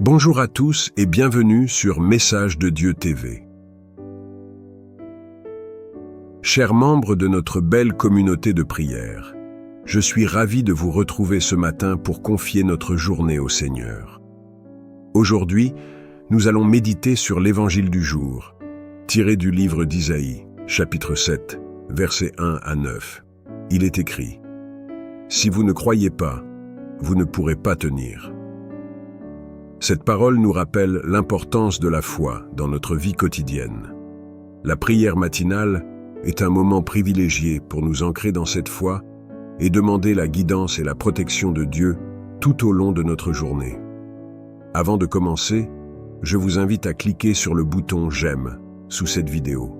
Bonjour à tous et bienvenue sur Message de Dieu TV. Chers membres de notre belle communauté de prière, je suis ravi de vous retrouver ce matin pour confier notre journée au Seigneur. Aujourd'hui, nous allons méditer sur l'Évangile du jour, tiré du livre d'Isaïe, chapitre 7, versets 1 à 9. Il est écrit : « Si vous ne croyez pas, vous ne pourrez pas tenir. » Cette parole nous rappelle l'importance de la foi dans notre vie quotidienne. La prière matinale est un moment privilégié pour nous ancrer dans cette foi et demander la guidance et la protection de Dieu tout au long de notre journée. Avant de commencer, je vous invite à cliquer sur le bouton « J'aime » sous cette vidéo.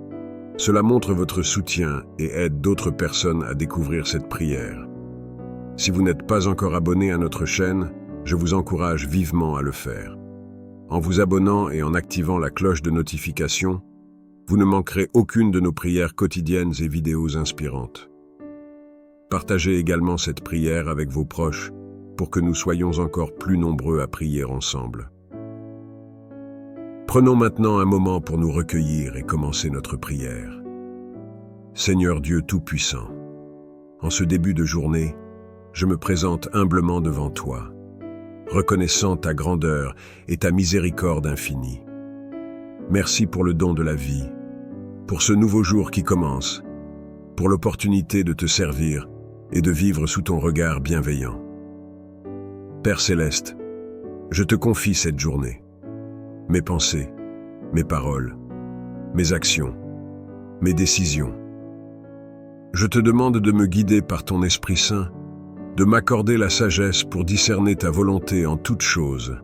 Cela montre votre soutien et aide d'autres personnes à découvrir cette prière. Si vous n'êtes pas encore abonné à notre chaîne, je vous encourage vivement à le faire. En vous abonnant et en activant la cloche de notification, vous ne manquerez aucune de nos prières quotidiennes et vidéos inspirantes. Partagez également cette prière avec vos proches pour que nous soyons encore plus nombreux à prier ensemble. Prenons maintenant un moment pour nous recueillir et commencer notre prière. Seigneur Dieu Tout-Puissant, en ce début de journée, je me présente humblement devant toi, reconnaissant ta grandeur et ta miséricorde infinie. Merci pour le don de la vie, pour ce nouveau jour qui commence, pour l'opportunité de te servir et de vivre sous ton regard bienveillant. Père Céleste, je te confie cette journée, mes pensées, mes paroles, mes actions, mes décisions. Je te demande de me guider par ton Esprit Saint, de m'accorder la sagesse pour discerner ta volonté en toutes choses.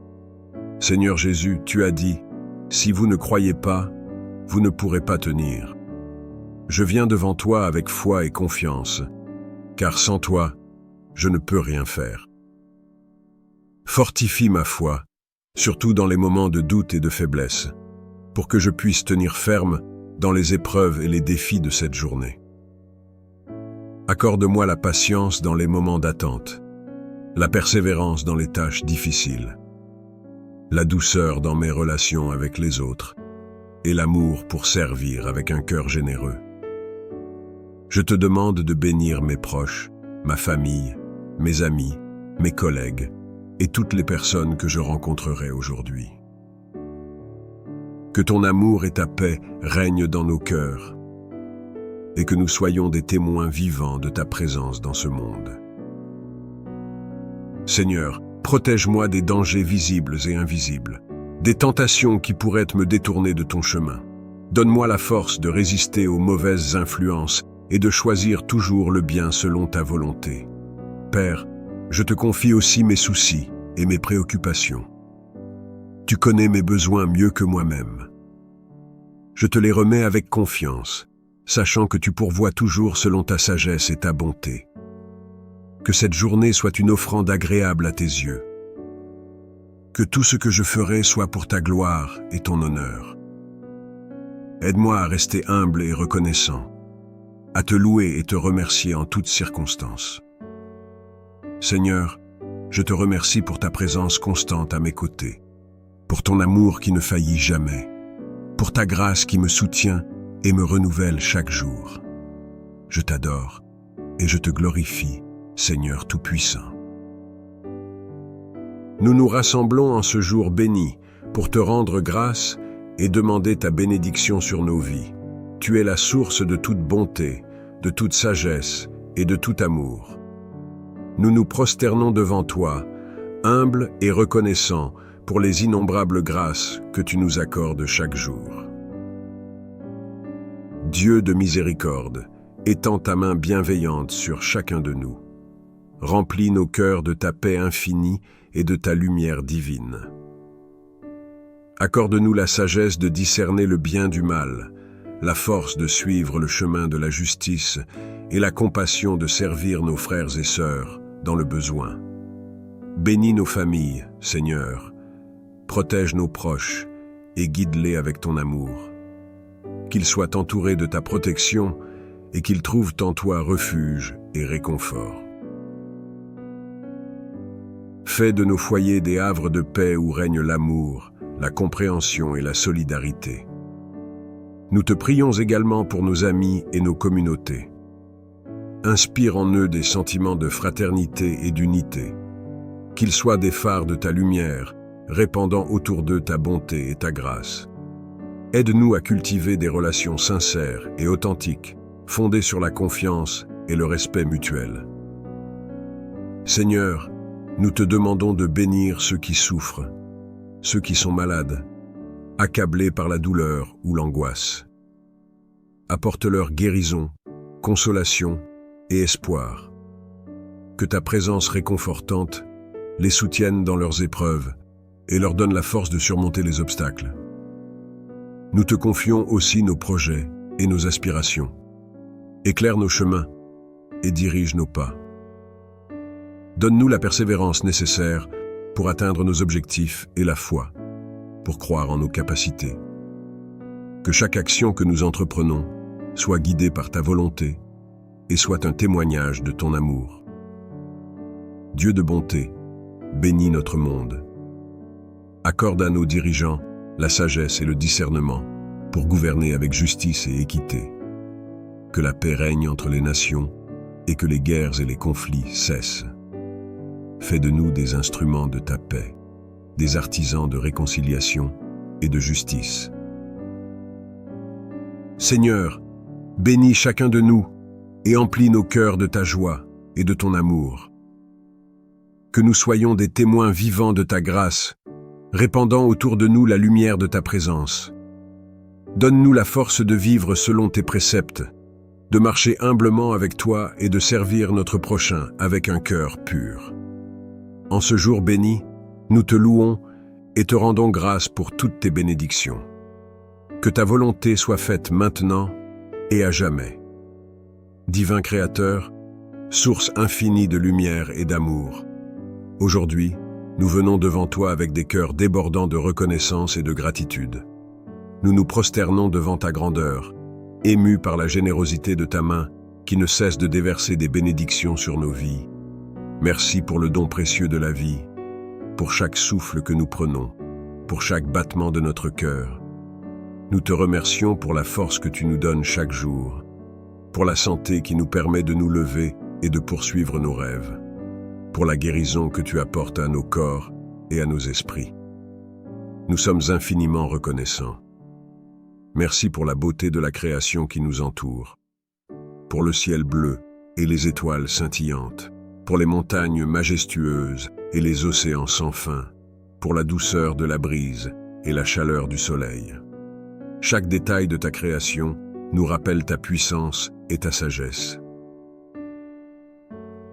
Seigneur Jésus, tu as dit, « Si vous ne croyez pas, vous ne pourrez pas tenir. » Je viens devant toi avec foi et confiance, car sans toi, je ne peux rien faire. Fortifie ma foi, surtout dans les moments de doute et de faiblesse, pour que je puisse tenir ferme dans les épreuves et les défis de cette journée. Accorde-moi la patience dans les moments d'attente, la persévérance dans les tâches difficiles, la douceur dans mes relations avec les autres et l'amour pour servir avec un cœur généreux. Je te demande de bénir mes proches, ma famille, mes amis, mes collègues et toutes les personnes que je rencontrerai aujourd'hui. Que ton amour et ta paix règnent dans nos cœurs et que nous soyons des témoins vivants de ta présence dans ce monde. Seigneur, protège-moi des dangers visibles et invisibles, des tentations qui pourraient me détourner de ton chemin. Donne-moi la force de résister aux mauvaises influences et de choisir toujours le bien selon ta volonté. Père, je te confie aussi mes soucis et mes préoccupations. Tu connais mes besoins mieux que moi-même. Je te les remets avec confiance, sachant que tu pourvois toujours selon ta sagesse et ta bonté. Que cette journée soit une offrande agréable à tes yeux. Que tout ce que je ferai soit pour ta gloire et ton honneur. Aide-moi à rester humble et reconnaissant, à te louer et te remercier en toutes circonstances. Seigneur, je te remercie pour ta présence constante à mes côtés, pour ton amour qui ne faillit jamais, pour ta grâce qui me soutient et me renouvelle chaque jour. Je t'adore et je te glorifie, Seigneur Tout-Puissant. Nous nous rassemblons en ce jour béni pour te rendre grâce et demander ta bénédiction sur nos vies. Tu es la source de toute bonté, de toute sagesse et de tout amour. Nous nous prosternons devant toi, humbles et reconnaissants pour les innombrables grâces que tu nous accordes chaque jour. Dieu de miséricorde, étends ta main bienveillante sur chacun de nous. Remplis nos cœurs de ta paix infinie et de ta lumière divine. Accorde-nous la sagesse de discerner le bien du mal, la force de suivre le chemin de la justice et la compassion de servir nos frères et sœurs dans le besoin. Bénis nos familles, Seigneur, protège nos proches et guide-les avec ton amour. Qu'ils soient entourés de ta protection et qu'ils trouvent en toi refuge et réconfort. Fais de nos foyers des havres de paix où règne l'amour, la compréhension et la solidarité. Nous te prions également pour nos amis et nos communautés. Inspire en eux des sentiments de fraternité et d'unité. Qu'ils soient des phares de ta lumière, répandant autour d'eux ta bonté et ta grâce. Aide-nous à cultiver des relations sincères et authentiques, fondées sur la confiance et le respect mutuel. Seigneur, nous te demandons de bénir ceux qui souffrent, ceux qui sont malades, accablés par la douleur ou l'angoisse. Apporte-leur guérison, consolation et espoir. Que ta présence réconfortante les soutienne dans leurs épreuves et leur donne la force de surmonter les obstacles. Nous te confions aussi nos projets et nos aspirations. Éclaire nos chemins et dirige nos pas. Donne-nous la persévérance nécessaire pour atteindre nos objectifs et la foi, pour croire en nos capacités. Que chaque action que nous entreprenons soit guidée par ta volonté et soit un témoignage de ton amour. Dieu de bonté, bénis notre monde. Accorde à nos dirigeants la sagesse et le discernement pour gouverner avec justice et équité. Que la paix règne entre les nations et que les guerres et les conflits cessent. Fais de nous des instruments de ta paix, des artisans de réconciliation et de justice. Seigneur, bénis chacun de nous et emplis nos cœurs de ta joie et de ton amour. Que nous soyons des témoins vivants de ta grâce, répandant autour de nous la lumière de ta présence. Donne-nous la force de vivre selon tes préceptes, de marcher humblement avec toi et de servir notre prochain avec un cœur pur. En ce jour béni, nous te louons et te rendons grâce pour toutes tes bénédictions. Que ta volonté soit faite maintenant et à jamais. Divin Créateur, source infinie de lumière et d'amour, aujourd'hui, nous venons devant toi avec des cœurs débordants de reconnaissance et de gratitude. Nous nous prosternons devant ta grandeur, émus par la générosité de ta main qui ne cesse de déverser des bénédictions sur nos vies. Merci pour le don précieux de la vie, pour chaque souffle que nous prenons, pour chaque battement de notre cœur. Nous te remercions pour la force que tu nous donnes chaque jour, pour la santé qui nous permet de nous lever et de poursuivre nos rêves, pour la guérison que tu apportes à nos corps et à nos esprits. Nous sommes infiniment reconnaissants. Merci pour la beauté de la création qui nous entoure, pour le ciel bleu et les étoiles scintillantes, pour les montagnes majestueuses et les océans sans fin, pour la douceur de la brise et la chaleur du soleil. Chaque détail de ta création nous rappelle ta puissance et ta sagesse.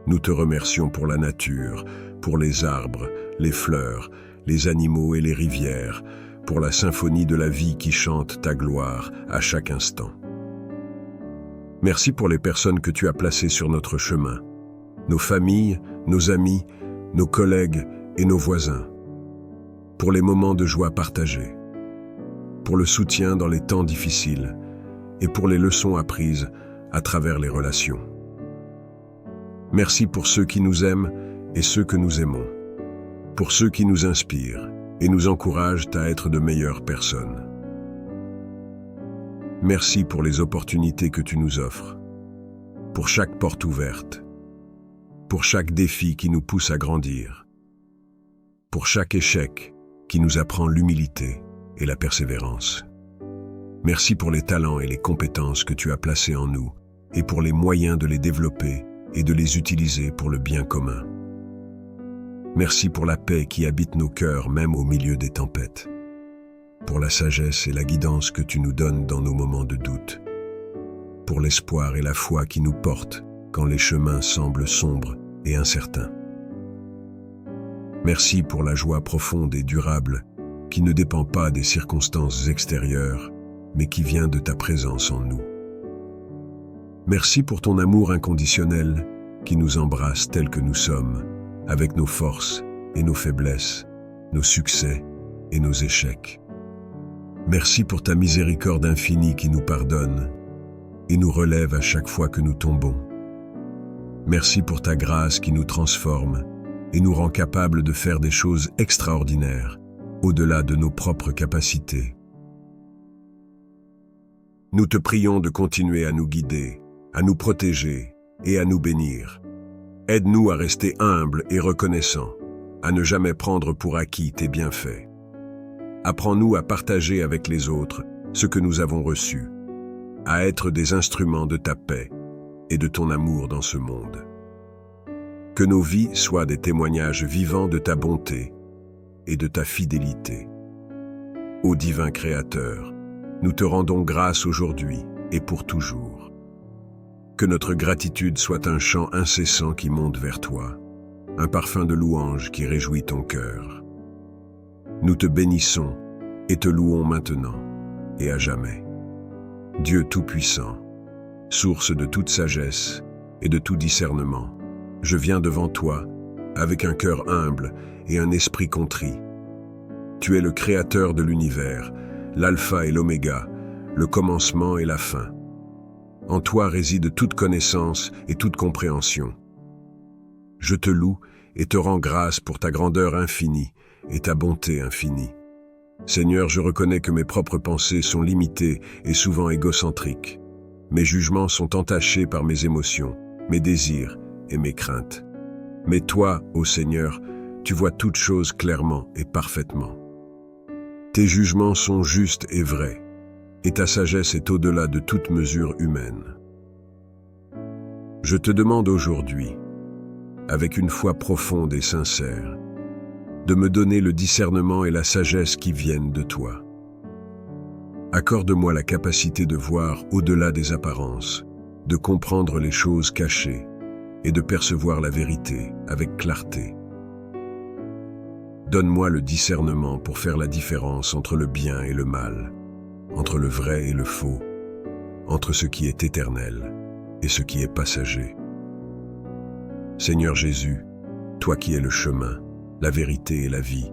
Nous te remercions pour la nature, pour les arbres, les fleurs, les animaux et les rivières, pour la symphonie de la vie qui chante ta gloire à chaque instant. Merci pour les personnes que tu as placées sur notre chemin, nos familles, nos amis, nos collègues et nos voisins, pour les moments de joie partagés, pour le soutien dans les temps difficiles et pour les leçons apprises à travers les relations. Merci pour ceux qui nous aiment et ceux que nous aimons, pour ceux qui nous inspirent et nous encouragent à être de meilleures personnes. Merci pour les opportunités que tu nous offres, pour chaque porte ouverte, pour chaque défi qui nous pousse à grandir, pour chaque échec qui nous apprend l'humilité et la persévérance. Merci pour les talents et les compétences que tu as placés en nous et pour les moyens de les développer et de les utiliser pour le bien commun. Merci pour la paix qui habite nos cœurs même au milieu des tempêtes, pour la sagesse et la guidance que tu nous donnes dans nos moments de doute, pour l'espoir et la foi qui nous portent quand les chemins semblent sombres et incertains. Merci pour la joie profonde et durable qui ne dépend pas des circonstances extérieures, mais qui vient de ta présence en nous. Merci pour ton amour inconditionnel qui nous embrasse tels que nous sommes, avec nos forces et nos faiblesses, nos succès et nos échecs. Merci pour ta miséricorde infinie qui nous pardonne et nous relève à chaque fois que nous tombons. Merci pour ta grâce qui nous transforme et nous rend capables de faire des choses extraordinaires, au-delà de nos propres capacités. Nous te prions de continuer à nous guider, à nous protéger et à nous bénir. Aide-nous à rester humbles et reconnaissants, à ne jamais prendre pour acquis tes bienfaits. Apprends-nous à partager avec les autres ce que nous avons reçu, à être des instruments de ta paix et de ton amour dans ce monde. Que nos vies soient des témoignages vivants de ta bonté et de ta fidélité. Ô divin Créateur, nous te rendons grâce aujourd'hui et pour toujours. Que notre gratitude soit un chant incessant qui monte vers toi, un parfum de louange qui réjouit ton cœur. Nous te bénissons et te louons maintenant et à jamais. Dieu Tout-Puissant, source de toute sagesse et de tout discernement, je viens devant toi avec un cœur humble et un esprit contrit. Tu es le Créateur de l'univers, l'alpha et l'oméga, le commencement et la fin. En toi réside toute connaissance et toute compréhension. Je te loue et te rends grâce pour ta grandeur infinie et ta bonté infinie. Seigneur, je reconnais que mes propres pensées sont limitées et souvent égocentriques. Mes jugements sont entachés par mes émotions, mes désirs et mes craintes. Mais toi, ô Seigneur, tu vois toutes choses clairement et parfaitement. Tes jugements sont justes et vrais, et ta sagesse est au-delà de toute mesure humaine. Je te demande aujourd'hui, avec une foi profonde et sincère, de me donner le discernement et la sagesse qui viennent de toi. Accorde-moi la capacité de voir au-delà des apparences, de comprendre les choses cachées et de percevoir la vérité avec clarté. Donne-moi le discernement pour faire la différence entre le bien et le mal, entre le vrai et le faux, entre ce qui est éternel et ce qui est passager. Seigneur Jésus, toi qui es le chemin, la vérité et la vie,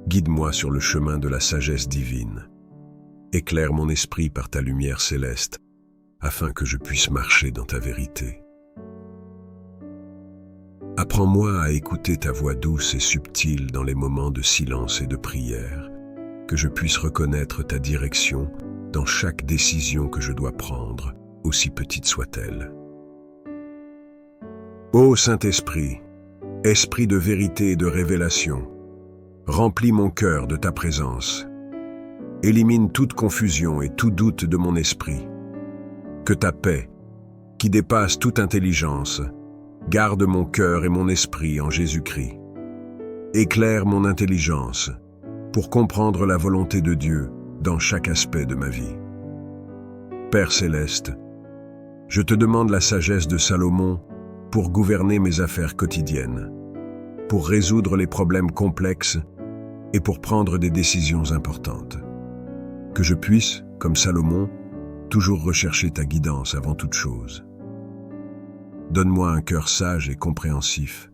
guide-moi sur le chemin de la sagesse divine. Éclaire mon esprit par ta lumière céleste, afin que je puisse marcher dans ta vérité. Apprends-moi à écouter ta voix douce et subtile dans les moments de silence et de prière, que je puisse reconnaître ta direction dans chaque décision que je dois prendre, aussi petite soit-elle. Ô Saint-Esprit, Esprit de vérité et de révélation, remplis mon cœur de ta présence. Élimine toute confusion et tout doute de mon esprit. Que ta paix, qui dépasse toute intelligence, garde mon cœur et mon esprit en Jésus-Christ. Éclaire mon intelligence pour comprendre la volonté de Dieu dans chaque aspect de ma vie. Père céleste, je te demande la sagesse de Salomon pour gouverner mes affaires quotidiennes, pour résoudre les problèmes complexes et pour prendre des décisions importantes. Que je puisse, comme Salomon, toujours rechercher ta guidance avant toute chose. Donne-moi un cœur sage et compréhensif,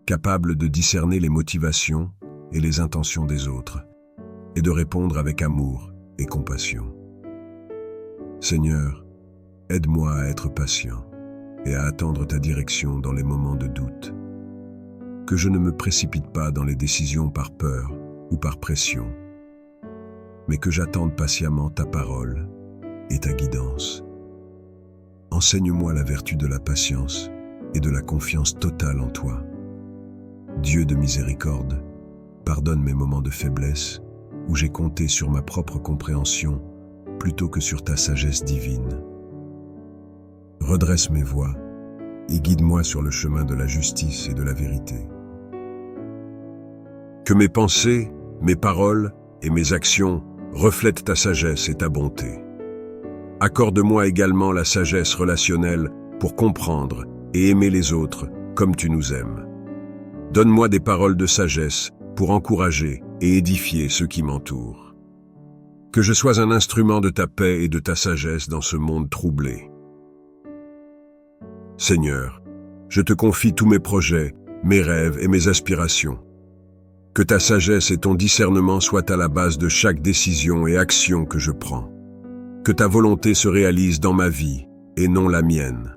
capable de discerner les motivations et les intentions des autres, et de répondre avec amour et compassion. Seigneur, aide-moi à être patient et à attendre ta direction dans les moments de doute. Que je ne me précipite pas dans les décisions par peur ou par pression, mais que j'attende patiemment ta parole et ta guidance. Enseigne-moi la vertu de la patience et de la confiance totale en toi. Dieu de miséricorde, pardonne mes moments de faiblesse où j'ai compté sur ma propre compréhension plutôt que sur ta sagesse divine. Redresse mes voies et guide-moi sur le chemin de la justice et de la vérité. Que mes pensées, mes paroles et mes actions reflètent ta sagesse et ta bonté. Accorde-moi également la sagesse relationnelle pour comprendre et aimer les autres comme tu nous aimes. Donne-moi des paroles de sagesse pour encourager et édifier ceux qui m'entourent. Que je sois un instrument de ta paix et de ta sagesse dans ce monde troublé. Seigneur, je te confie tous mes projets, mes rêves et mes aspirations. Que ta sagesse et ton discernement soient à la base de chaque décision et action que je prends. Que ta volonté se réalise dans ma vie et non la mienne.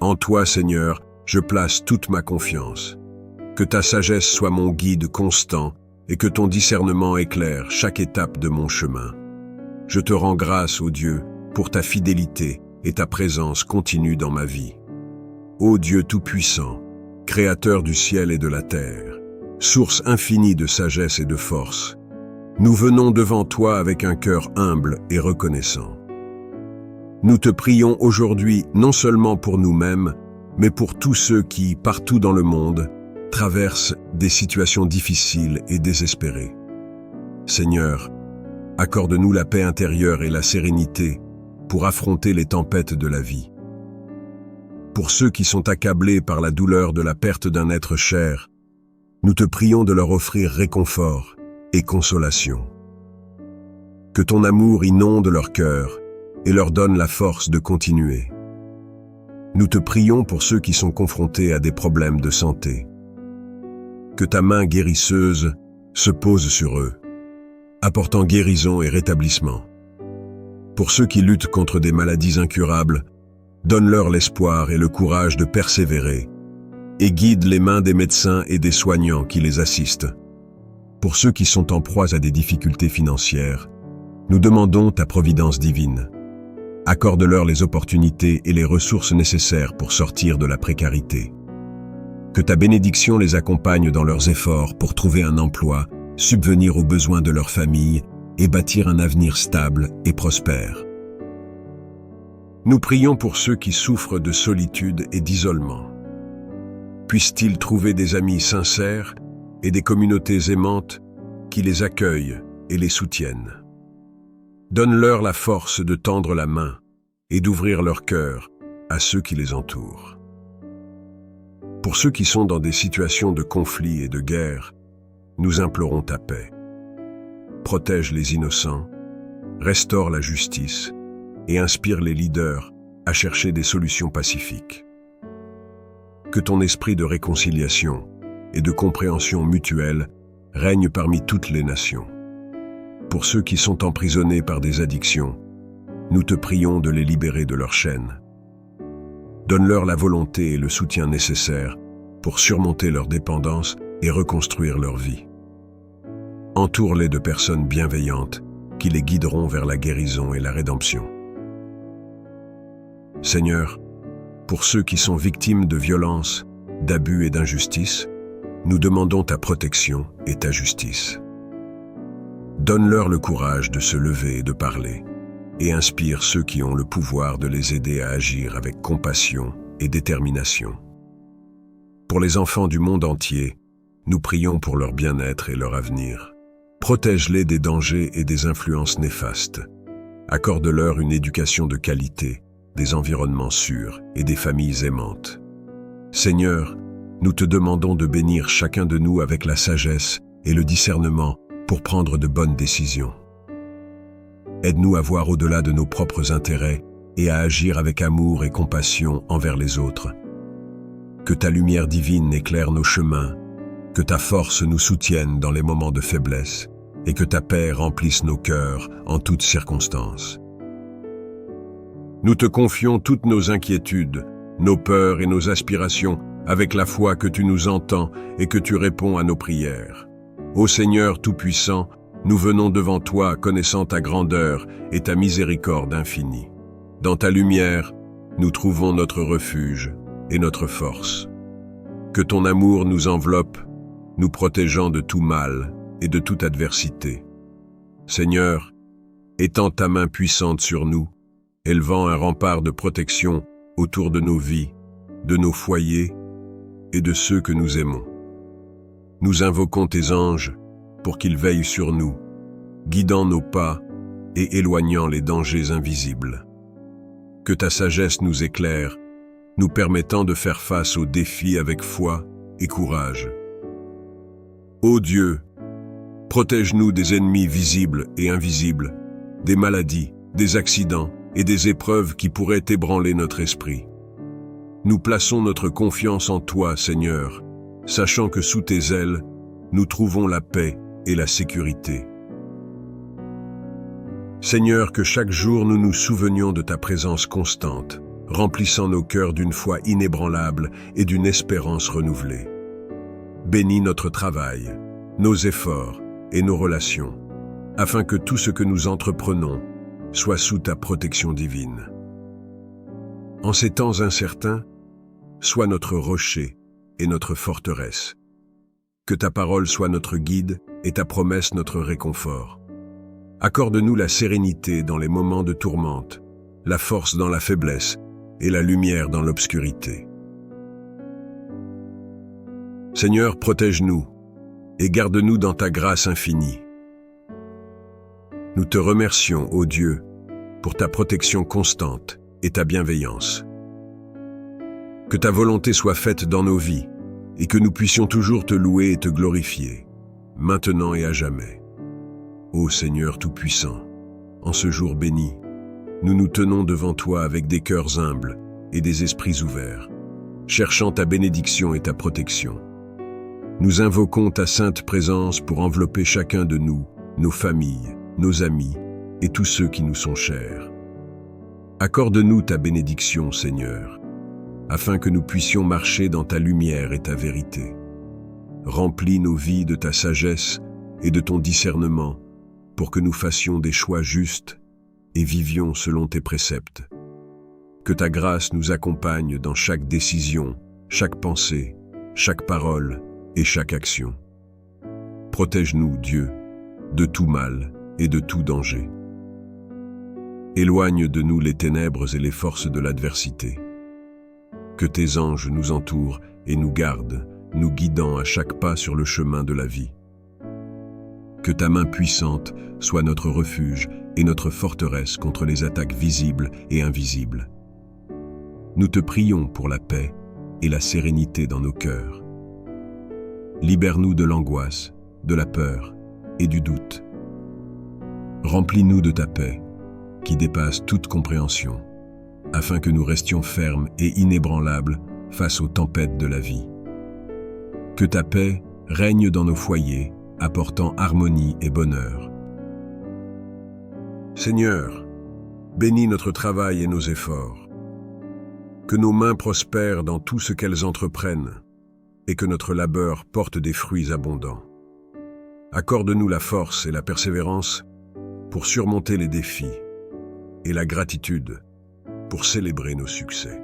En toi, Seigneur, je place toute ma confiance. Que ta sagesse soit mon guide constant et que ton discernement éclaire chaque étape de mon chemin. Je te rends grâce, ô Dieu, pour ta fidélité et ta présence continue dans ma vie. Ô Dieu Tout-Puissant, Créateur du ciel et de la terre, source infinie de sagesse et de force, nous venons devant toi avec un cœur humble et reconnaissant. Nous te prions aujourd'hui non seulement pour nous-mêmes, mais pour tous ceux qui, partout dans le monde, traversent des situations difficiles et désespérées. Seigneur, accorde-nous la paix intérieure et la sérénité pour affronter les tempêtes de la vie. Pour ceux qui sont accablés par la douleur de la perte d'un être cher, nous te prions de leur offrir réconfort et consolation. Que ton amour inonde leur cœur et leur donne la force de continuer. Nous te prions pour ceux qui sont confrontés à des problèmes de santé. Que ta main guérisseuse se pose sur eux, apportant guérison et rétablissement. Pour ceux qui luttent contre des maladies incurables, donne-leur l'espoir et le courage de persévérer, et guide les mains des médecins et des soignants qui les assistent. Pour ceux qui sont en proie à des difficultés financières, nous demandons ta providence divine. Accorde-leur les opportunités et les ressources nécessaires pour sortir de la précarité. Que ta bénédiction les accompagne dans leurs efforts pour trouver un emploi, subvenir aux besoins de leur famille et bâtir un avenir stable et prospère. Nous prions pour ceux qui souffrent de solitude et d'isolement. Puissent-ils trouver des amis sincères et des communautés aimantes qui les accueillent et les soutiennent. Donne-leur la force de tendre la main et d'ouvrir leur cœur à ceux qui les entourent. Pour ceux qui sont dans des situations de conflit et de guerre, nous implorons ta paix. Protège les innocents, restaure la justice et inspire les leaders à chercher des solutions pacifiques. Que ton esprit de réconciliation et de compréhension mutuelle règne parmi toutes les nations. Pour ceux qui sont emprisonnés par des addictions, nous te prions de les libérer de leurs chaînes. Donne-leur la volonté et le soutien nécessaires pour surmonter leur dépendance et reconstruire leur vie. Entoure-les de personnes bienveillantes qui les guideront vers la guérison et la rédemption. Seigneur, pour ceux qui sont victimes de violences, d'abus et d'injustice, nous demandons ta protection et ta justice. Donne-leur le courage de se lever et de parler, et inspire ceux qui ont le pouvoir de les aider à agir avec compassion et détermination. Pour les enfants du monde entier, nous prions pour leur bien-être et leur avenir. Protège-les des dangers et des influences néfastes. Accorde-leur une éducation de qualité, des environnements sûrs et des familles aimantes. Seigneur, nous te demandons de bénir chacun de nous avec la sagesse et le discernement pour prendre de bonnes décisions. Aide-nous à voir au-delà de nos propres intérêts et à agir avec amour et compassion envers les autres. Que ta lumière divine éclaire nos chemins, que ta force nous soutienne dans les moments de faiblesse et que ta paix remplisse nos cœurs en toutes circonstances. Nous te confions toutes nos inquiétudes, nos peurs et nos aspirations avec la foi que tu nous entends et que tu réponds à nos prières. Ô Seigneur Tout-Puissant, nous venons devant toi connaissant ta grandeur et ta miséricorde infinie. Dans ta lumière, nous trouvons notre refuge et notre force. Que ton amour nous enveloppe, nous protégeant de tout mal et de toute adversité. Seigneur, étends ta main puissante sur nous, élevant un rempart de protection autour de nos vies, de nos foyers et de ceux que nous aimons. Nous invoquons tes anges pour qu'ils veillent sur nous, guidant nos pas et éloignant les dangers invisibles. Que ta sagesse nous éclaire, nous permettant de faire face aux défis avec foi et courage. Ô Dieu, protège-nous des ennemis visibles et invisibles, des maladies, des accidents et des épreuves qui pourraient ébranler notre esprit. Nous plaçons notre confiance en toi, Seigneur, sachant que sous tes ailes, nous trouvons la paix et la sécurité. Seigneur, que chaque jour nous nous souvenions de ta présence constante, remplissant nos cœurs d'une foi inébranlable et d'une espérance renouvelée. Bénis notre travail, nos efforts et nos relations, afin que tout ce que nous entreprenons soit sous ta protection divine. En ces temps incertains, sois notre rocher et notre forteresse. Que ta parole soit notre guide et ta promesse notre réconfort. Accorde-nous la sérénité dans les moments de tourmente, la force dans la faiblesse et la lumière dans l'obscurité. Seigneur, protège-nous et garde-nous dans ta grâce infinie. Nous te remercions, ô Dieu, pour ta protection constante et ta bienveillance. Que ta volonté soit faite dans nos vies et que nous puissions toujours te louer et te glorifier, maintenant et à jamais. Ô Seigneur Tout-Puissant, en ce jour béni, nous nous tenons devant toi avec des cœurs humbles et des esprits ouverts, cherchant ta bénédiction et ta protection. Nous invoquons ta sainte présence pour envelopper chacun de nous, nos familles, nos amis et tous ceux qui nous sont chers. Accorde-nous ta bénédiction, Seigneur, afin que nous puissions marcher dans ta lumière et ta vérité. Remplis nos vies de ta sagesse et de ton discernement, pour que nous fassions des choix justes et vivions selon tes préceptes. Que ta grâce nous accompagne dans chaque décision, chaque pensée, chaque parole et chaque action. Protège-nous, Dieu, de tout mal et de tout danger. Éloigne de nous les ténèbres et les forces de l'adversité. Que tes anges nous entourent et nous gardent, nous guidant à chaque pas sur le chemin de la vie. Que ta main puissante soit notre refuge et notre forteresse contre les attaques visibles et invisibles. Nous te prions pour la paix et la sérénité dans nos cœurs. Libère-nous de l'angoisse, de la peur et du doute. Remplis-nous de ta paix, qui dépasse toute compréhension, afin que nous restions fermes et inébranlables face aux tempêtes de la vie. Que ta paix règne dans nos foyers, apportant harmonie et bonheur. Seigneur, bénis notre travail et nos efforts. Que nos mains prospèrent dans tout ce qu'elles entreprennent et que notre labeur porte des fruits abondants. Accorde-nous la force et la persévérance pour surmonter les défis et la gratitude pour célébrer nos succès.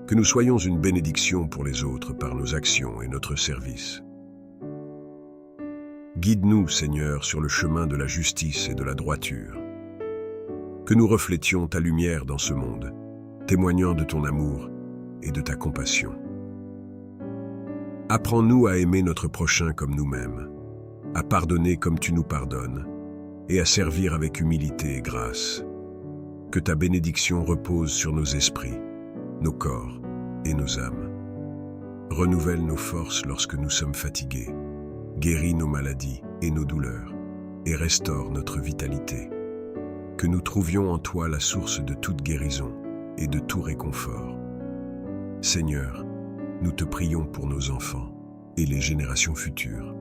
Que nous soyons une bénédiction pour les autres par nos actions et notre service. Guide-nous, Seigneur, sur le chemin de la justice et de la droiture. Que nous reflétions ta lumière dans ce monde, témoignant de ton amour et de ta compassion. Apprends-nous à aimer notre prochain comme nous-mêmes, à pardonner comme tu nous pardonnes, et à servir avec humilité et grâce. Que ta bénédiction repose sur nos esprits, nos corps et nos âmes. Renouvelle nos forces lorsque nous sommes fatigués, guéris nos maladies et nos douleurs, et restaure notre vitalité. Que nous trouvions en toi la source de toute guérison et de tout réconfort. Seigneur, nous te prions pour nos enfants et les générations futures.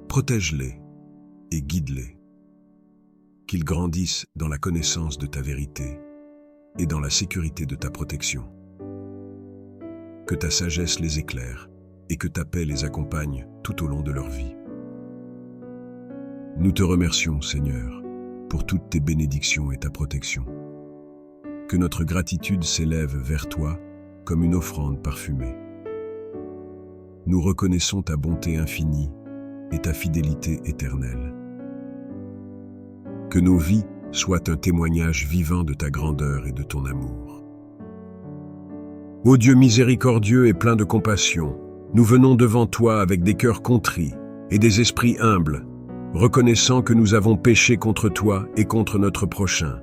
Protège-les et guide-les. Qu'ils grandissent dans la connaissance de ta vérité et dans la sécurité de ta protection. Que ta sagesse les éclaire et que ta paix les accompagne tout au long de leur vie. Nous te remercions, Seigneur, pour toutes tes bénédictions et ta protection. Que notre gratitude s'élève vers toi comme une offrande parfumée. Nous reconnaissons ta bonté infinie et ta fidélité éternelle. Que nos vies soient un témoignage vivant de ta grandeur et de ton amour. Ô Dieu miséricordieux et plein de compassion, nous venons devant toi avec des cœurs contrits et des esprits humbles, reconnaissant que nous avons péché contre toi et contre notre prochain.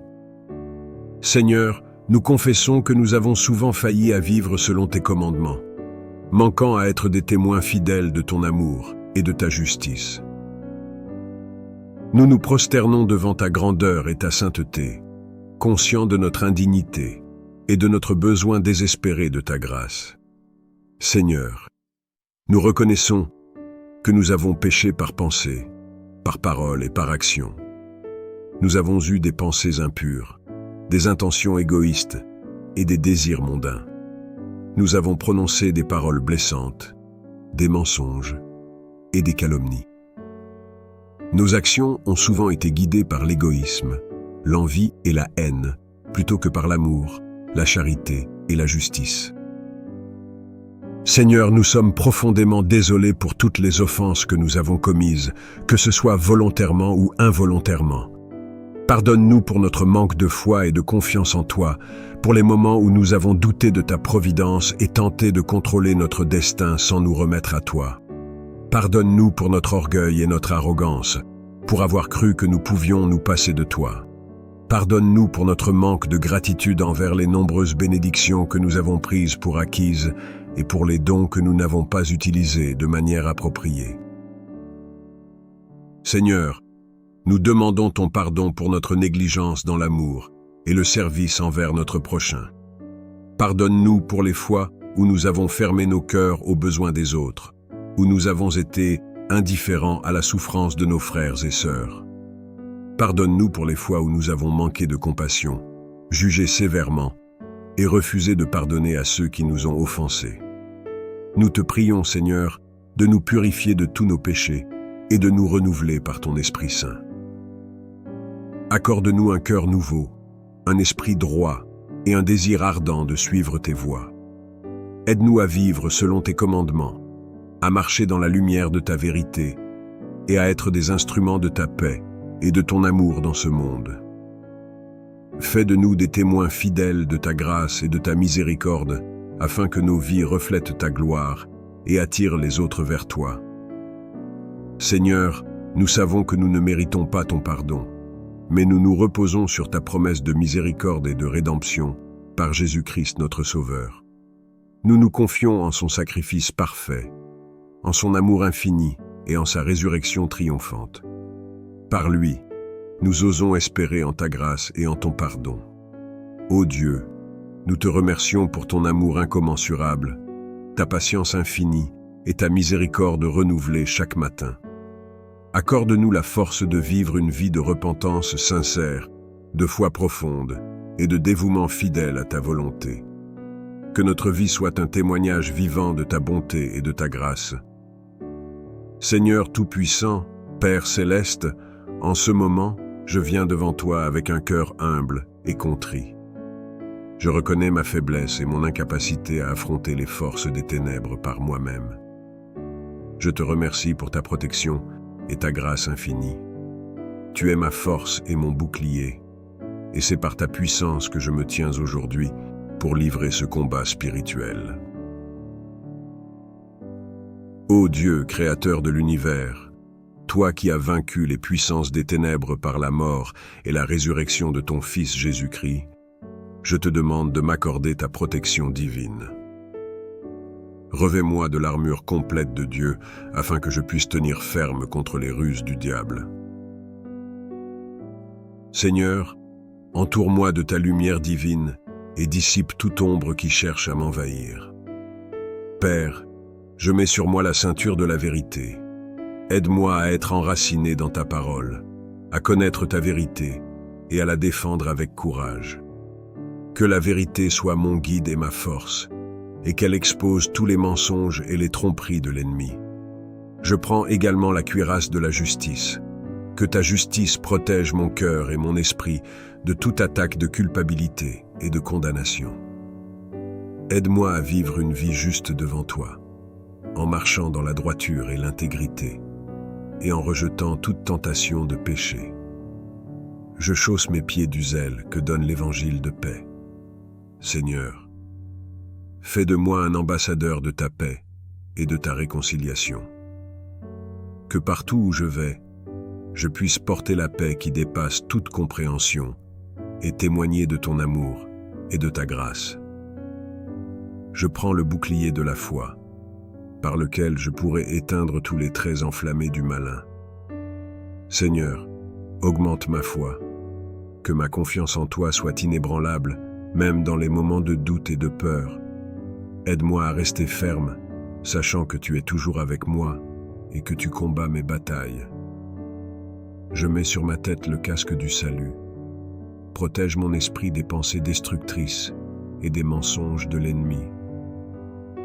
Seigneur, nous confessons que nous avons souvent failli à vivre selon tes commandements, manquant à être des témoins fidèles de ton amour et de ta justice. Nous nous prosternons devant ta grandeur et ta sainteté, conscients de notre indignité et de notre besoin désespéré de ta grâce. Seigneur, nous reconnaissons que nous avons péché par pensée, par parole et par action. Nous avons eu des pensées impures, des intentions égoïstes et des désirs mondains. nous avons prononcé des paroles blessantes, des mensonges et des calomnies. Nos actions ont souvent été guidées par l'égoïsme, l'envie et la haine, plutôt que par l'amour, la charité et la justice. Seigneur, nous sommes profondément désolés pour toutes les offenses que nous avons commises, que ce soit volontairement ou involontairement. Pardonne-nous pour notre manque de foi et de confiance en toi, pour les moments où nous avons douté de ta providence et tenté de contrôler notre destin sans nous remettre à toi. Pardonne-nous pour notre orgueil et notre arrogance, pour avoir cru que nous pouvions nous passer de toi. Pardonne-nous pour notre manque de gratitude envers les nombreuses bénédictions que nous avons prises pour acquises et pour les dons que nous n'avons pas utilisés de manière appropriée. Seigneur, nous demandons ton pardon pour notre négligence dans l'amour et le service envers notre prochain. Pardonne-nous pour les fois où nous avons fermé nos cœurs aux besoins des autres, où nous avons été indifférents à la souffrance de nos frères et sœurs. Pardonne-nous pour les fois où nous avons manqué de compassion, jugé sévèrement et refusé de pardonner à ceux qui nous ont offensés. Nous te prions, Seigneur, de nous purifier de tous nos péchés et de nous renouveler par ton Esprit Saint. Accorde-nous un cœur nouveau, un esprit droit et un désir ardent de suivre tes voies. Aide-nous à vivre selon tes commandements, à marcher dans la lumière de ta vérité et à être des instruments de ta paix et de ton amour dans ce monde. Fais de nous des témoins fidèles de ta grâce et de ta miséricorde, afin que nos vies reflètent ta gloire et attirent les autres vers toi. Seigneur, nous savons que nous ne méritons pas ton pardon, mais nous nous reposons sur ta promesse de miséricorde et de rédemption par Jésus-Christ notre Sauveur. Nous nous confions en son sacrifice parfait, en son amour infini et en sa résurrection triomphante. Par lui, nous osons espérer en ta grâce et en ton pardon. Ô Dieu, nous te remercions pour ton amour incommensurable, ta patience infinie et ta miséricorde renouvelée chaque matin. Accorde-nous la force de vivre une vie de repentance sincère, de foi profonde et de dévouement fidèle à ta volonté. Que notre vie soit un témoignage vivant de ta bonté et de ta grâce. Seigneur Tout-Puissant, Père Céleste, en ce moment, je viens devant toi avec un cœur humble et contrit. Je reconnais ma faiblesse et mon incapacité à affronter les forces des ténèbres par moi-même. Je te remercie pour ta protection et ta grâce infinie. Tu es ma force et mon bouclier, et c'est par ta puissance que je me tiens aujourd'hui pour livrer ce combat spirituel. Ô Dieu, créateur de l'univers, toi qui as vaincu les puissances des ténèbres par la mort et la résurrection de ton Fils Jésus-Christ, je te demande de m'accorder ta protection divine. Revêt-moi de l'armure complète de Dieu, afin que je puisse tenir ferme contre les ruses du diable. Seigneur, entoure-moi de ta lumière divine et dissipe toute ombre qui cherche à m'envahir. Père, je mets sur moi la ceinture de la vérité. Aide-moi à être enraciné dans ta parole, à connaître ta vérité et à la défendre avec courage. Que la vérité soit mon guide et ma force, et qu'elle expose tous les mensonges et les tromperies de l'ennemi. Je prends également la cuirasse de la justice. Que ta justice protège mon cœur et mon esprit de toute attaque de culpabilité et de condamnation. Aide-moi à vivre une vie juste devant toi, en marchant dans la droiture et l'intégrité, et en rejetant toute tentation de péché. Je chausse mes pieds du zèle que donne l'évangile de paix. Seigneur, fais de moi un ambassadeur de ta paix et de ta réconciliation. Que partout où je vais, je puisse porter la paix qui dépasse toute compréhension et témoigner de ton amour et de ta grâce. Je prends le bouclier de la foi, par lequel je pourrai éteindre tous les traits enflammés du malin. Seigneur, augmente ma foi, que ma confiance en toi soit inébranlable, même dans les moments de doute et de peur. Aide-moi à rester ferme, sachant que tu es toujours avec moi et que tu combats mes batailles. Je mets sur ma tête le casque du salut. Protège mon esprit des pensées destructrices et des mensonges de l'ennemi.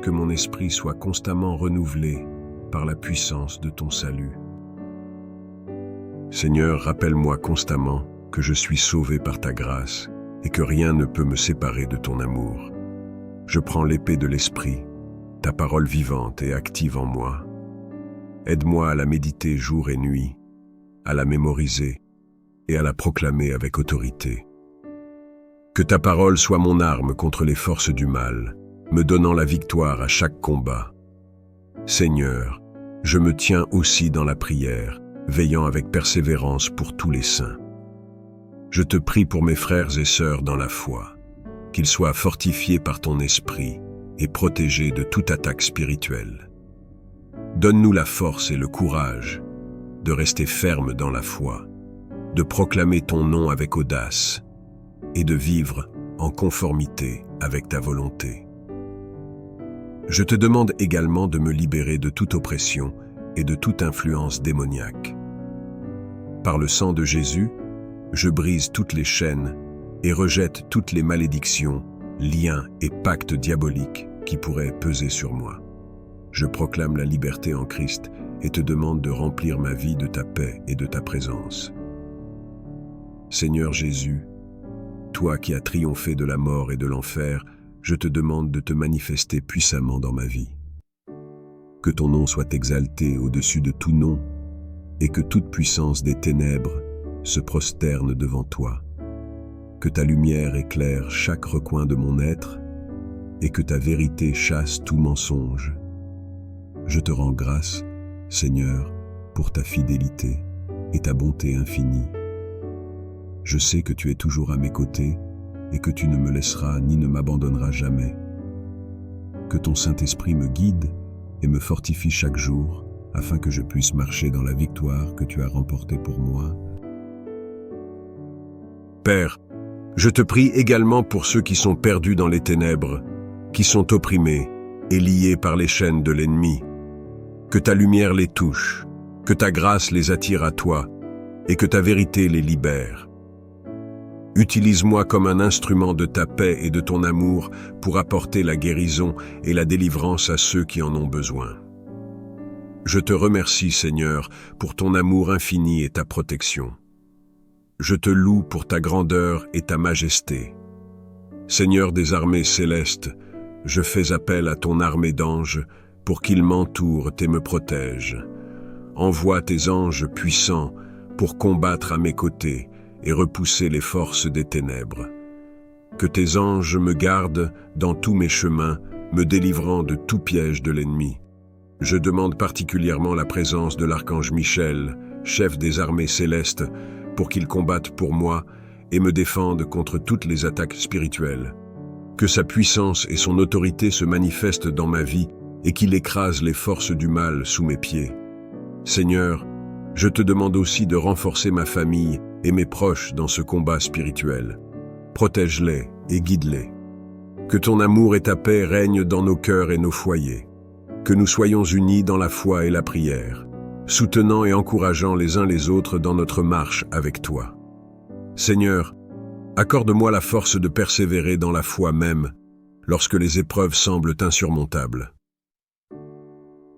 que mon esprit soit constamment renouvelé par la puissance de ton salut. Seigneur, rappelle-moi constamment que je suis sauvé par ta grâce et que rien ne peut me séparer de ton amour. Je prends l'épée de l'Esprit, ta parole vivante et active en moi. Aide-moi à la méditer jour et nuit, à la mémoriser et à la proclamer avec autorité. Que ta parole soit mon arme contre les forces du mal, me donnant la victoire à chaque combat. Seigneur, je me tiens aussi dans la prière, veillant avec persévérance pour tous les saints. Je te prie pour mes frères et sœurs dans la foi, qu'ils soient fortifiés par ton esprit et protégés de toute attaque spirituelle. Donne-nous la force et le courage de rester fermes dans la foi, de proclamer ton nom avec audace et de vivre en conformité avec ta volonté. Je te demande également de me libérer de toute oppression et de toute influence démoniaque. Par le sang de Jésus, je brise toutes les chaînes et rejette toutes les malédictions, liens et pactes diaboliques qui pourraient peser sur moi. Je proclame la liberté en Christ et te demande de remplir ma vie de ta paix et de ta présence. Seigneur Jésus, toi qui as triomphé de la mort et de l'enfer, je te demande de te manifester puissamment dans ma vie. Que ton nom soit exalté au-dessus de tout nom et que toute puissance des ténèbres se prosterne devant toi. Que ta lumière éclaire chaque recoin de mon être et que ta vérité chasse tout mensonge. Je te rends grâce, Seigneur, pour ta fidélité et ta bonté infinie. Je sais que tu es toujours à mes côtés et que tu ne me laisseras ni ne m'abandonneras jamais. Que ton Saint-Esprit me guide et me fortifie chaque jour afin que je puisse marcher dans la victoire que tu as remportée pour moi. Père, je te prie également pour ceux qui sont perdus dans les ténèbres, qui sont opprimés et liés par les chaînes de l'ennemi. Que ta lumière les touche, que ta grâce les attire à toi et que ta vérité les libère. Utilise-moi comme un instrument de ta paix et de ton amour pour apporter la guérison et la délivrance à ceux qui en ont besoin. Je te remercie, Seigneur, pour ton amour infini et ta protection. Je te loue pour ta grandeur et ta majesté. Seigneur des armées célestes, je fais appel à ton armée d'anges pour qu'ils m'entourent et me protègent. Envoie tes anges puissants pour combattre à mes côtés et repousser les forces des ténèbres. Que tes anges me gardent dans tous mes chemins, me délivrant de tout piège de l'ennemi. Je demande particulièrement la présence de l'archange Michel, chef des armées célestes, pour qu'il combatte pour moi et me défende contre toutes les attaques spirituelles. Que sa puissance et son autorité se manifestent dans ma vie et qu'il écrase les forces du mal sous mes pieds. Seigneur, je te demande aussi de renforcer ma famille et mes proches dans ce combat spirituel. Protège-les et guide-les. Que ton amour et ta paix règnent dans nos cœurs et nos foyers. Que nous soyons unis dans la foi et la prière, soutenant et encourageant les uns les autres dans notre marche avec toi. Seigneur, accorde-moi la force de persévérer dans la foi même, lorsque les épreuves semblent insurmontables.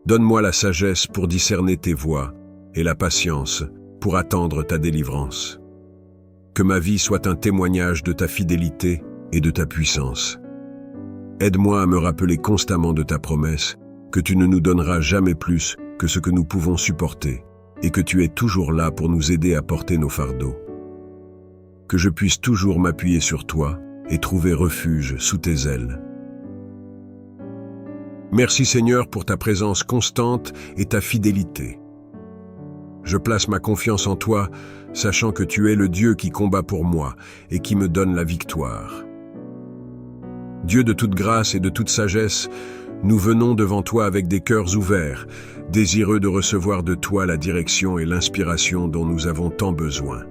Donne-moi la sagesse pour discerner tes voies et la patience pour attendre ta délivrance. Que ma vie soit un témoignage de ta fidélité et de ta puissance. Aide-moi à me rappeler constamment de ta promesse, que tu ne nous donneras jamais plus que ce que nous pouvons supporter, et que tu es toujours là pour nous aider à porter nos fardeaux. Que je puisse toujours m'appuyer sur toi et trouver refuge sous tes ailes. Merci Seigneur pour ta présence constante et ta fidélité. Je place ma confiance en toi, sachant que tu es le Dieu qui combat pour moi et qui me donne la victoire. Dieu de toute grâce et de toute sagesse, nous venons devant toi avec des cœurs ouverts, désireux de recevoir de toi la direction et l'inspiration dont nous avons tant besoin.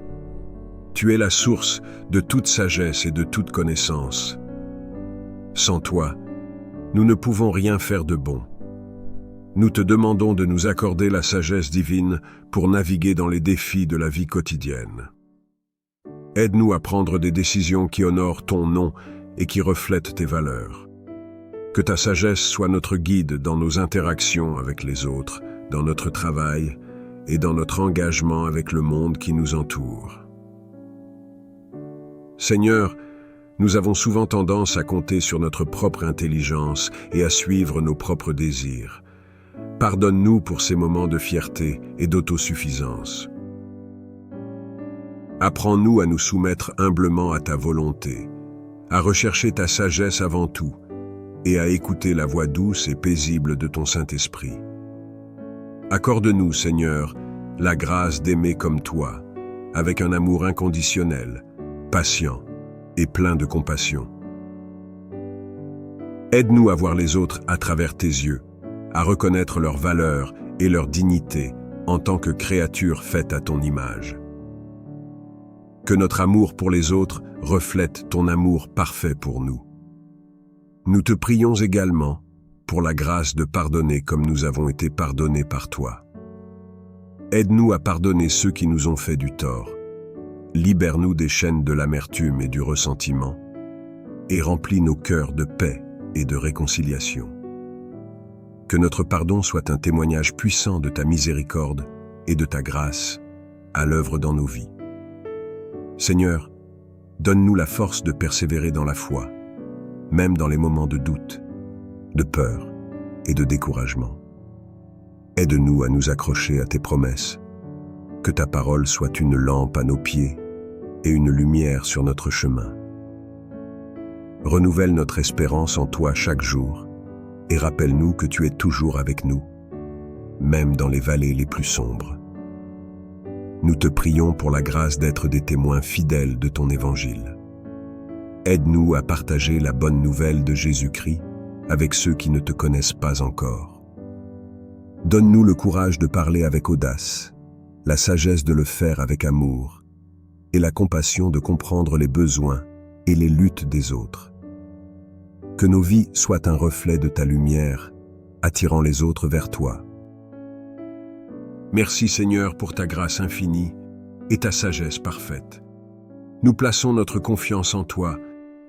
Tu es la source de toute sagesse et de toute connaissance. Sans toi, nous ne pouvons rien faire de bon. Nous te demandons de nous accorder la sagesse divine pour naviguer dans les défis de la vie quotidienne. Aide-nous à prendre des décisions qui honorent ton nom et qui reflètent tes valeurs. Que ta sagesse soit notre guide dans nos interactions avec les autres, dans notre travail et dans notre engagement avec le monde qui nous entoure. Seigneur, nous avons souvent tendance à compter sur notre propre intelligence et à suivre nos propres désirs. Pardonne-nous pour ces moments de fierté et d'autosuffisance. Apprends-nous à nous soumettre humblement à ta volonté, à rechercher ta sagesse avant tout et à écouter la voix douce et paisible de ton Saint-Esprit. Accorde-nous, Seigneur, la grâce d'aimer comme toi, avec un amour inconditionnel, patient et plein de compassion. Aide-nous à voir les autres à travers tes yeux, à reconnaître leur valeur et leur dignité en tant que créatures faites à ton image. Que notre amour pour les autres reflète ton amour parfait pour nous. Nous te prions également pour la grâce de pardonner comme nous avons été pardonnés par toi. Aide-nous à pardonner ceux qui nous ont fait du tort. Libère-nous des chaînes de l'amertume et du ressentiment, et remplis nos cœurs de paix et de réconciliation. Que notre pardon soit un témoignage puissant de ta miséricorde et de ta grâce à l'œuvre dans nos vies. Seigneur, donne-nous la force de persévérer dans la foi, même dans les moments de doute, de peur et de découragement. Aide-nous à nous accrocher à tes promesses, que ta parole soit une lampe à nos pieds et une lumière sur notre chemin. Renouvelle notre espérance en toi chaque jour et rappelle-nous que tu es toujours avec nous, même dans les vallées les plus sombres. Nous te prions pour la grâce d'être des témoins fidèles de ton évangile. Aide-nous à partager la bonne nouvelle de Jésus-Christ avec ceux qui ne te connaissent pas encore. Donne-nous le courage de parler avec audace, la sagesse de le faire avec amour et la compassion de comprendre les besoins et les luttes des autres. Que nos vies soient un reflet de ta lumière, attirant les autres vers toi. Merci Seigneur pour ta grâce infinie et ta sagesse parfaite. Nous plaçons notre confiance en toi,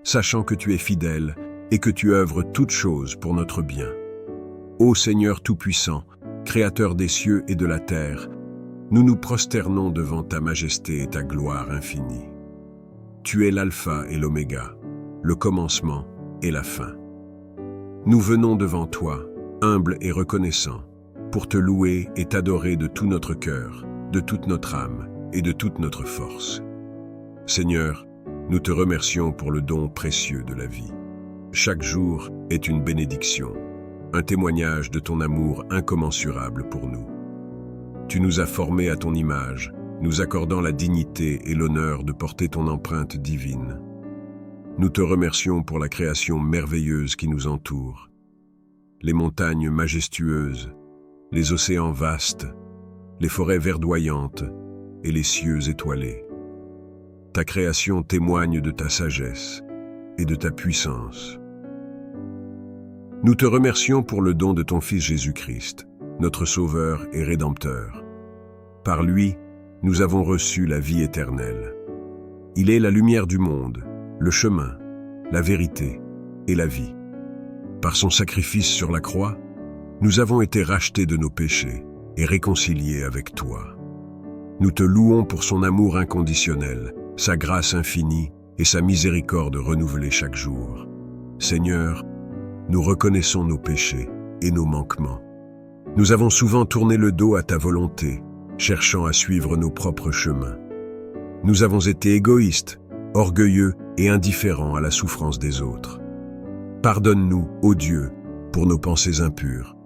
sachant que tu es fidèle et que tu œuvres toutes choses pour notre bien. Ô Seigneur Tout-Puissant, Créateur des cieux et de la terre, nous nous prosternons devant ta majesté et ta gloire infinie. Tu es l'alpha et l'oméga, le commencement et la fin. Nous venons devant toi, humbles et reconnaissants, pour te louer et t'adorer de tout notre cœur, de toute notre âme et de toute notre force. Seigneur, nous te remercions pour le don précieux de la vie. Chaque jour est une bénédiction, un témoignage de ton amour incommensurable pour nous. Tu nous as formés à ton image, nous accordant la dignité et l'honneur de porter ton empreinte divine. Nous te remercions pour la création merveilleuse qui nous entoure. Les montagnes majestueuses, les océans vastes, les forêts verdoyantes et les cieux étoilés. Ta création témoigne de ta sagesse et de ta puissance. Nous te remercions pour le don de ton Fils Jésus-Christ, notre Sauveur et Rédempteur. Par lui, nous avons reçu la vie éternelle. Il est la lumière du monde, le chemin, la vérité et la vie. Par son sacrifice sur la croix, nous avons été rachetés de nos péchés et réconciliés avec toi. Nous te louons pour son amour inconditionnel, sa grâce infinie et sa miséricorde renouvelée chaque jour. Seigneur, nous reconnaissons nos péchés et nos manquements. Nous avons souvent tourné le dos à ta volonté, cherchant à suivre nos propres chemins. Nous avons été égoïstes, orgueilleux et indifférents à la souffrance des autres. Pardonne-nous, ô Dieu, pour nos pensées impures,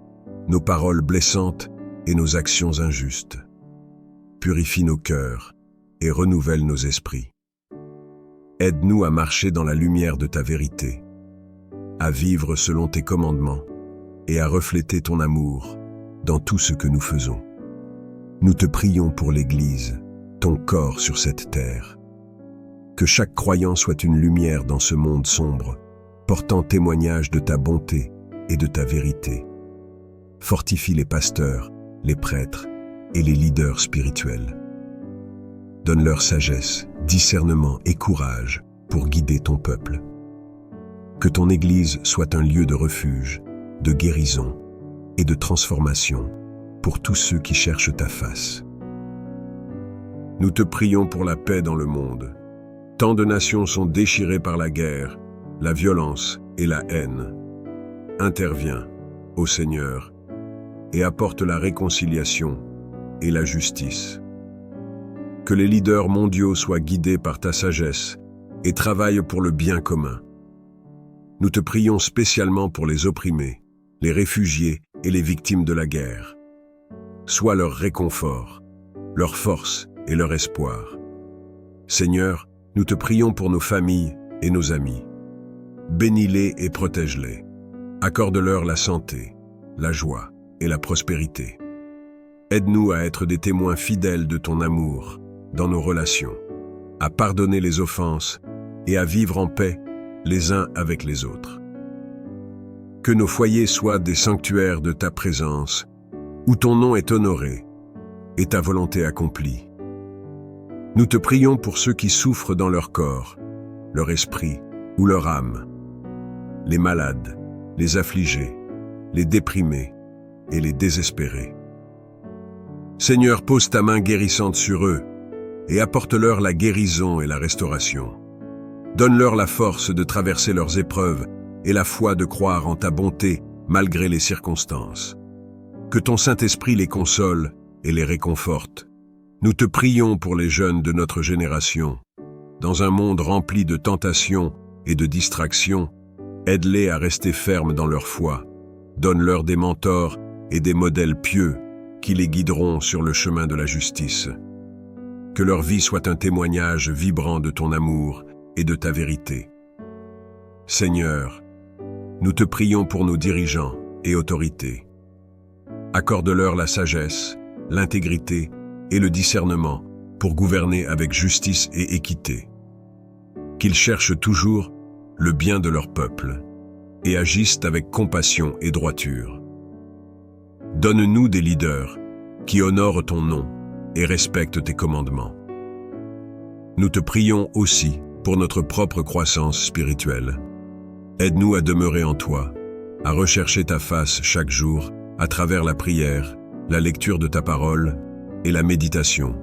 nos paroles blessantes et nos actions injustes. Purifie nos cœurs et renouvelle nos esprits. Aide-nous à marcher dans la lumière de ta vérité, à vivre selon tes commandements et à refléter ton amour dans tout ce que nous faisons. Nous te prions pour l'Église, ton corps sur cette terre. Que chaque croyant soit une lumière dans ce monde sombre, portant témoignage de ta bonté et de ta vérité. Fortifie les pasteurs, les prêtres et les leaders spirituels. Donne-leur sagesse, discernement et courage pour guider ton peuple. Que ton Église soit un lieu de refuge, de guérison et de transformation pour tous ceux qui cherchent ta face. Nous te prions pour la paix dans le monde. Tant de nations sont déchirées par la guerre, la violence et la haine. Interviens, ô Seigneur, et apporte la réconciliation et la justice. Que les leaders mondiaux soient guidés par ta sagesse et travaillent pour le bien commun. Nous te prions spécialement pour les opprimés, les réfugiés et les victimes de la guerre. Sois leur réconfort, leur force et leur espoir. Seigneur, nous te prions pour nos familles et nos amis. Bénis-les et protège-les. Accorde-leur la santé, la joie et la prospérité. Aide-nous à être des témoins fidèles de ton amour dans nos relations, à pardonner les offenses et à vivre en paix les uns avec les autres. Que nos foyers soient des sanctuaires de ta présence, où ton nom est honoré et ta volonté accomplie. Nous te prions pour ceux qui souffrent dans leur corps, leur esprit ou leur âme, les malades, les affligés, les déprimés et les désespérés. Seigneur, pose ta main guérissante sur eux et apporte-leur la guérison et la restauration. Donne-leur la force de traverser leurs épreuves et la foi de croire en ta bonté malgré les circonstances. Que ton Saint-Esprit les console et les réconforte. Nous te prions pour les jeunes de notre génération. Dans un monde rempli de tentations et de distractions, aide-les à rester fermes dans leur foi. Donne-leur des mentors et des modèles pieux qui les guideront sur le chemin de la justice. Que leur vie soit un témoignage vibrant de ton amour et de ta vérité. Seigneur, nous te prions pour nos dirigeants et autorités. Accorde-leur la sagesse, l'intégrité et le discernement pour gouverner avec justice et équité. Qu'ils cherchent toujours le bien de leur peuple et agissent avec compassion et droiture. Donne-nous des leaders qui honorent ton nom et respectent tes commandements. Nous te prions aussi pour notre propre croissance spirituelle. Aide-nous à demeurer en toi, à rechercher ta face chaque jour à travers la prière, la lecture de ta parole et la méditation.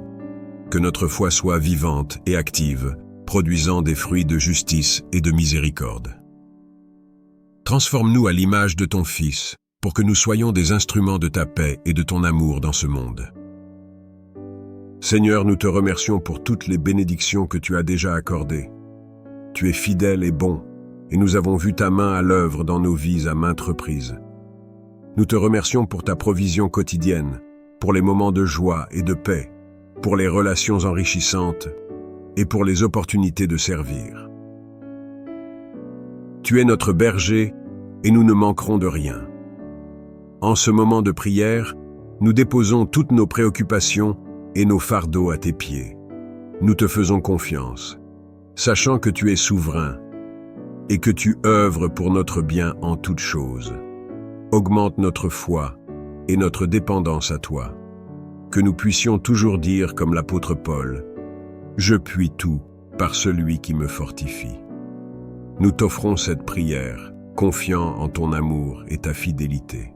Que notre foi soit vivante et active, produisant des fruits de justice et de miséricorde. Transforme-nous à l'image de ton Fils, pour que nous soyons des instruments de ta paix et de ton amour dans ce monde. Seigneur, nous te remercions pour toutes les bénédictions que tu as déjà accordées. Tu es fidèle et bon, et nous avons vu ta main à l'œuvre dans nos vies à maintes reprises. Nous te remercions pour ta provision quotidienne, pour les moments de joie et de paix, pour les relations enrichissantes et pour les opportunités de servir. Tu es notre berger et nous ne manquerons de rien. En ce moment de prière, nous déposons toutes nos préoccupations et nos fardeaux à tes pieds. Nous te faisons confiance, sachant que tu es souverain et que tu œuvres pour notre bien en toutes choses. Augmente notre foi et notre dépendance à toi, que nous puissions toujours dire comme l'apôtre Paul, « Je puis tout par celui qui me fortifie ». Nous t'offrons cette prière, confiant en ton amour et ta fidélité.